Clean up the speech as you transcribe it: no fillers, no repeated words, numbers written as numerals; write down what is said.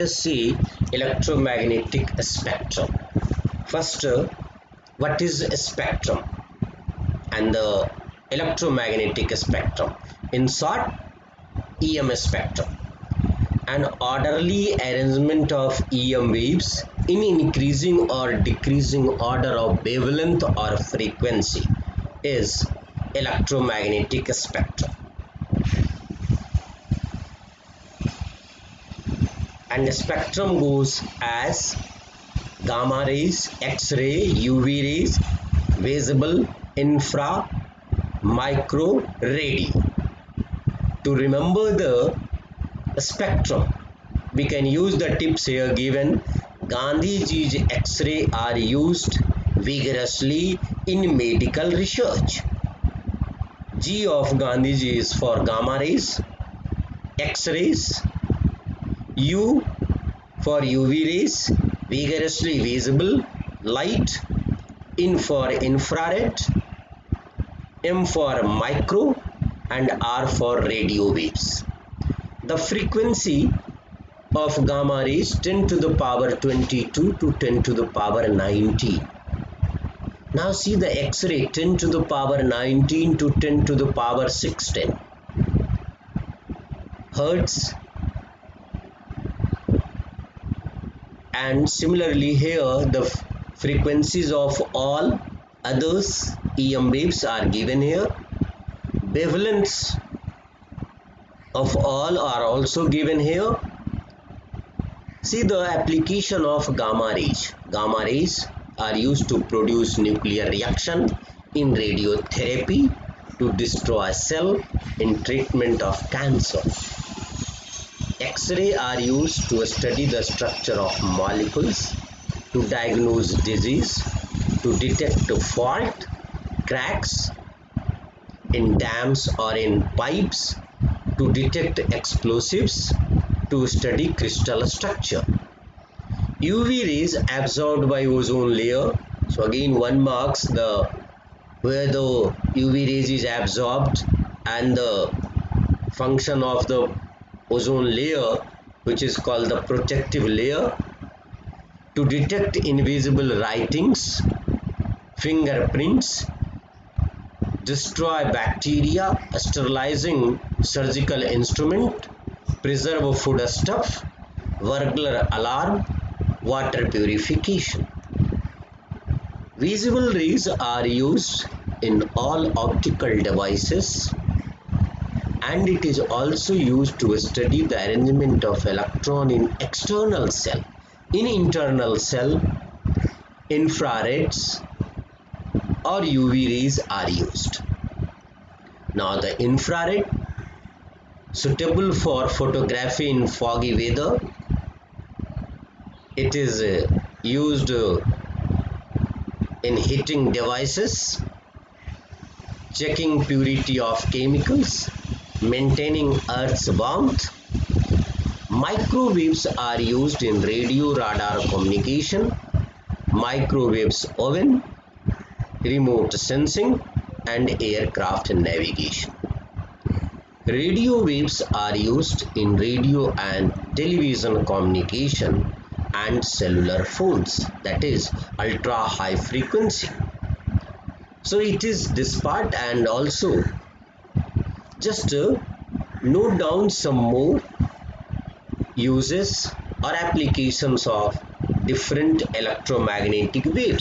Let's see electromagnetic spectrum. First, what is a spectrum and the electromagnetic spectrum? In short, EM spectrum. An orderly arrangement of EM waves in increasing or decreasing order of wavelength or frequency is electromagnetic spectrum. And the spectrum goes as gamma rays, X-ray, UV rays, visible, infra, micro, radio. To remember the spectrum, we can use the tips here given. Gandhiji's X-ray are used vigorously in medical research. G of Gandhiji is for gamma rays, X-rays, U for UV rays, vigorously visible light, in for infrared, M for micro, and R for radio waves. The frequency of gamma rays 10 to the power 22 to 10 to the power 19. Now see the X-ray 10 to the power 19 to 10 to the power 16 Hertz. And similarly here the frequencies of all others EM waves are given here. Wavelengths of all are also given here. See the application of gamma rays. Gamma rays are used to produce nuclear reaction in radiotherapy, to destroy cell in treatment of cancer. X-ray are used to study the structure of molecules, to diagnose disease, to detect fault, cracks in dams or in pipes, to detect explosives, to study crystal structure. UV rays absorbed by ozone layer. So again one marks the where the UV rays is absorbed and the function of the ozone layer, which is called the protective layer, to detect invisible writings, fingerprints, destroy bacteria, sterilizing surgical instrument, preserve foodstuff, burglar alarm, water purification. Visible rays are used in all optical devices, and it is also used to study the arrangement of electron in external cell. In internal cell, infrareds or UV rays are used. Now the infrared, suitable for photography in foggy weather. It is used in heating devices, checking purity of chemicals, maintaining Earth's warmth. Microwaves are used in radio radar communication, microwaves oven, remote sensing, and aircraft navigation. Radio waves are used in radio and television communication and cellular phones, that is ultra high frequency. So it is this part, and also just note down some more uses or applications of different electromagnetic waves.